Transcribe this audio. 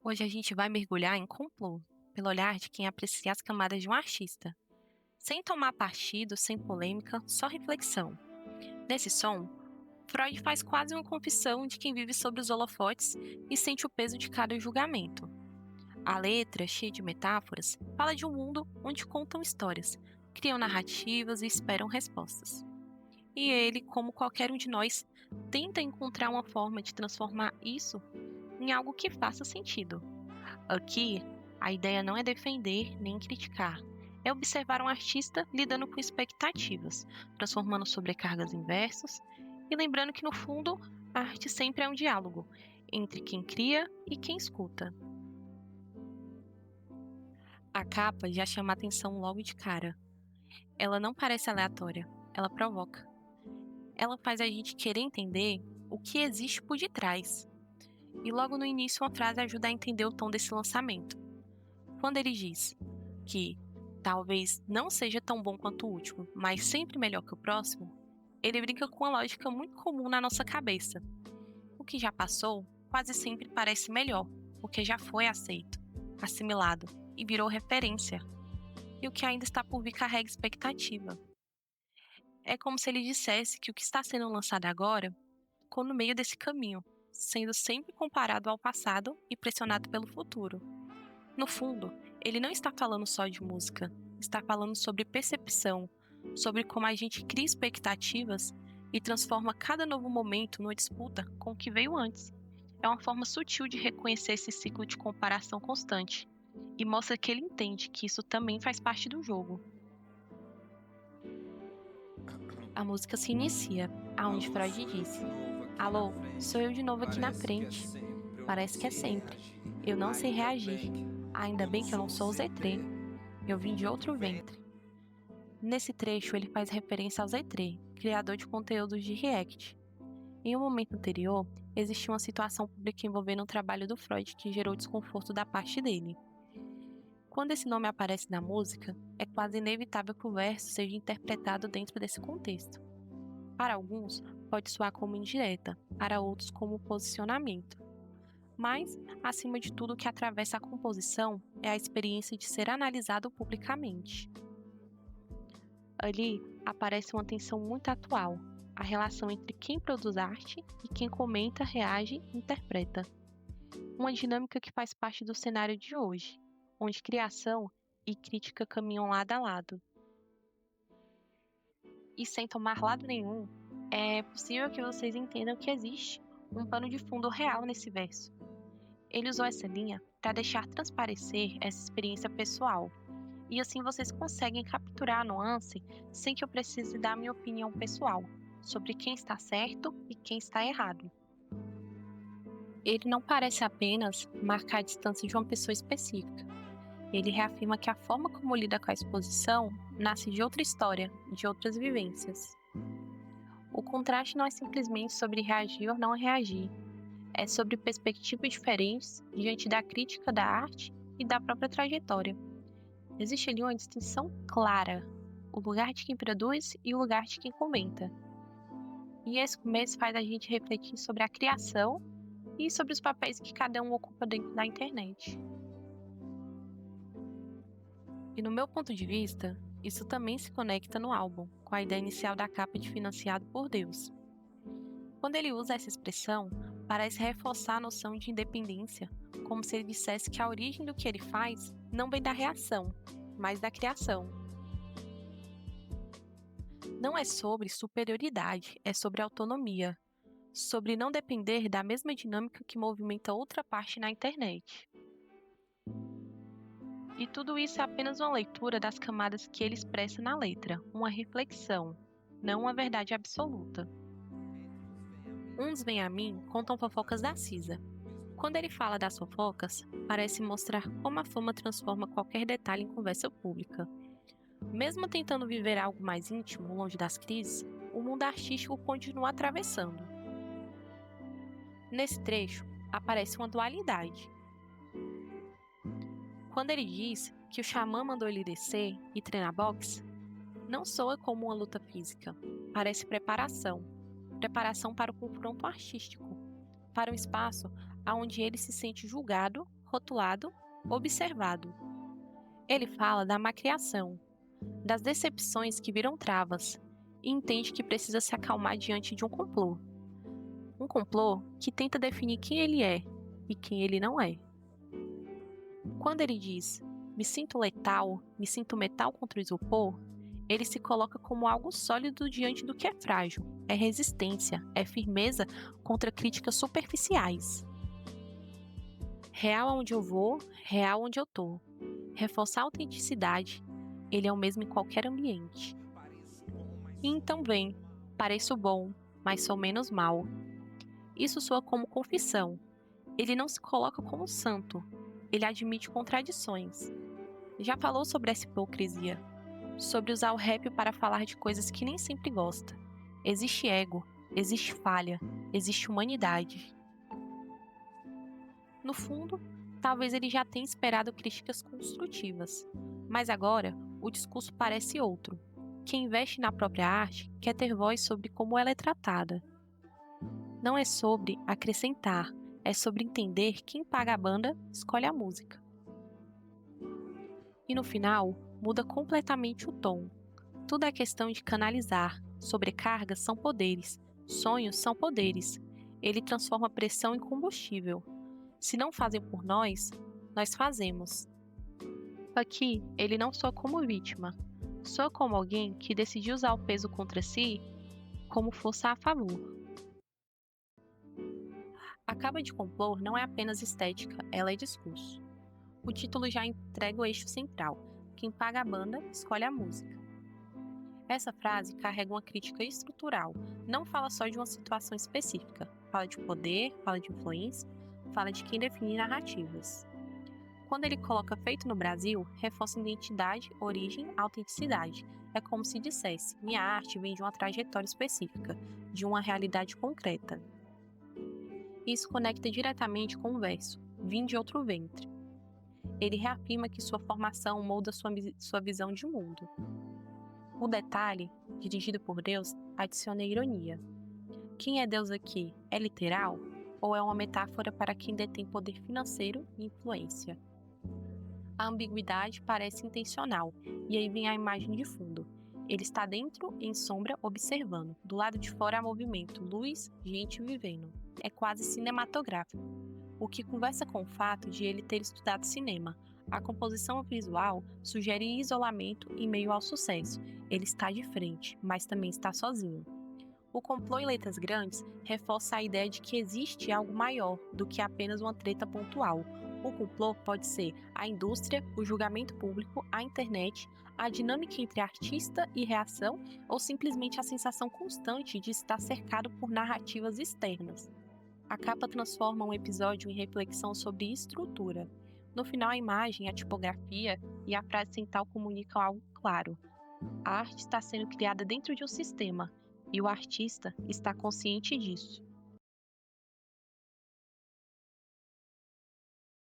Hoje a gente vai mergulhar em complô, pelo olhar de quem aprecia as camadas de um artista. Sem tomar partido, sem polêmica, só reflexão. Nesse som, Freud faz quase uma confissão de quem vive sob os holofotes e sente o peso de cada julgamento. A letra, cheia de metáforas, fala de um mundo onde contam histórias, criam narrativas e esperam respostas. E ele, como qualquer um de nós, tenta encontrar uma forma de transformar isso em algo que faça sentido. Aqui, a ideia não é defender nem criticar, é observar um artista lidando com expectativas, transformando sobrecargas em versos e lembrando que, no fundo, a arte sempre é um diálogo entre quem cria e quem escuta. A capa já chama a atenção logo de cara. Ela não parece aleatória, ela provoca. Ela faz a gente querer entender o que existe por detrás. E logo no início, uma frase ajuda a entender o tom desse lançamento. Quando ele diz que talvez não seja tão bom quanto o último, mas sempre melhor que o próximo, ele brinca com uma lógica muito comum na nossa cabeça. O que já passou quase sempre parece melhor, porque já foi aceito, assimilado e virou referência. E o que ainda está por vir carrega expectativa. É como se ele dissesse que o que está sendo lançado agora ficou no meio desse caminho, sendo sempre comparado ao passado e pressionado pelo futuro. No fundo, ele não está falando só de música, está falando sobre percepção, sobre como a gente cria expectativas e transforma cada novo momento numa disputa com o que veio antes. É uma forma sutil de reconhecer esse ciclo de comparação constante e mostra que ele entende que isso também faz parte do jogo. A música se inicia, aonde Freud disse: "Alô, sou eu de novo aqui na frente. Parece que é sempre. Eu não sei reagir. Ainda bem que eu não sou o Zetrê. Eu vim de outro ventre." Nesse trecho, ele faz referência ao Zetrê, criador de conteúdos de React. Em um momento anterior, existia uma situação pública envolvendo um trabalho do Freud que gerou desconforto da parte dele. Quando esse nome aparece na música, é quase inevitável que o verso seja interpretado dentro desse contexto. Para alguns, pode soar como indireta, para outros como posicionamento. Mas, acima de tudo, o que atravessa a composição é a experiência de ser analisado publicamente. Ali aparece uma tensão muito atual, a relação entre quem produz arte e quem comenta, reage e interpreta. Uma dinâmica que faz parte do cenário de hoje, onde criação e crítica caminham lado a lado. E sem tomar lado nenhum, é possível que vocês entendam que existe um pano de fundo real nesse verso. Ele usou essa linha para deixar transparecer essa experiência pessoal. E assim vocês conseguem capturar a nuance sem que eu precise dar minha opinião pessoal sobre quem está certo e quem está errado. Ele não parece apenas marcar a distância de uma pessoa específica. Ele reafirma que a forma como lida com a exposição nasce de outra história, de outras vivências. O contraste não é simplesmente sobre reagir ou não reagir. É sobre perspectivas diferentes diante da crítica da arte e da própria trajetória. Existe ali uma distinção clara, o lugar de quem produz e o lugar de quem comenta. E esse começo faz a gente refletir sobre a criação e sobre os papéis que cada um ocupa dentro da internet. E no meu ponto de vista, isso também se conecta no álbum, com a ideia inicial da capa de Financiado por Deus. Quando ele usa essa expressão, parece reforçar a noção de independência, como se ele dissesse que a origem do que ele faz não vem da reação, mas da criação. Não é sobre superioridade, é sobre autonomia, sobre não depender da mesma dinâmica que movimenta outra parte na internet. E tudo isso é apenas uma leitura das camadas que ele expressa na letra, uma reflexão, não uma verdade absoluta. Uns vêm a mim contam fofocas da Cisa. Quando ele fala das fofocas, parece mostrar como a fama transforma qualquer detalhe em conversa pública. Mesmo tentando viver algo mais íntimo, longe das crises, o mundo artístico continua atravessando. Nesse trecho, aparece uma dualidade. Quando ele diz que o xamã mandou ele descer e treinar boxe, não soa como uma luta física, parece preparação. Preparação para o confronto artístico, para um espaço onde ele se sente julgado, rotulado, observado. Ele fala da macriação, das decepções que viram travas, e entende que precisa se acalmar diante de um complô. Um complô que tenta definir quem ele é e quem ele não é. Quando ele diz, me sinto letal, me sinto metal contra o isopor, ele se coloca como algo sólido diante do que é frágil, é resistência, é firmeza contra críticas superficiais. Real onde eu vou, real onde eu tô. Reforçar a autenticidade, ele é o mesmo em qualquer ambiente. E então vem, pareço bom, mas sou menos mal. Isso soa como confissão. Ele não se coloca como santo, ele admite contradições. Já falou sobre essa hipocrisia, sobre usar o rap para falar de coisas que nem sempre gosta. Existe ego, existe falha, existe humanidade. No fundo, talvez ele já tenha esperado críticas construtivas, mas agora o discurso parece outro. Quem investe na própria arte quer ter voz sobre como ela é tratada. Não é sobre acrescentar, é sobre entender quem paga a banda escolhe a música. E no final, muda completamente o tom. Tudo é questão de canalizar. Sobrecargas são poderes, sonhos são poderes. Ele transforma pressão em combustível. Se não fazem por nós, nós fazemos. Aqui, ele não soa como vítima, soa como alguém que decidiu usar o peso contra si como força a favor. A Capa de Complô não é apenas estética, ela é discurso. O título já entrega o eixo central. Quem paga a banda, escolhe a música. Essa frase carrega uma crítica estrutural, não fala só de uma situação específica, fala de poder, fala de influência, fala de quem define narrativas. Quando ele coloca feito no Brasil, reforça identidade, origem, autenticidade. É como se dissesse, minha arte vem de uma trajetória específica, de uma realidade concreta. Isso conecta diretamente com o verso, vim de outro ventre. Ele reafirma que sua formação molda sua visão de mundo. O detalhe, dirigido por Deus, adiciona ironia. Quem é Deus aqui? É literal? Ou é uma metáfora para quem detém poder financeiro e influência? A ambiguidade parece intencional, e aí vem a imagem de fundo. Ele está dentro, em sombra, observando. Do lado de fora há movimento, luz, gente vivendo. É quase cinematográfico, o que conversa com o fato de ele ter estudado cinema. A composição visual sugere isolamento em meio ao sucesso. Ele está de frente, mas também está sozinho. O complô em letras grandes reforça a ideia de que existe algo maior do que apenas uma treta pontual. O complô pode ser a indústria, o julgamento público, a internet, a dinâmica entre artista e reação ou simplesmente a sensação constante de estar cercado por narrativas externas. A capa transforma um episódio em reflexão sobre estrutura. No final, a imagem, a tipografia e a frase central comunicam algo claro. A arte está sendo criada dentro de um sistema, e o artista está consciente disso.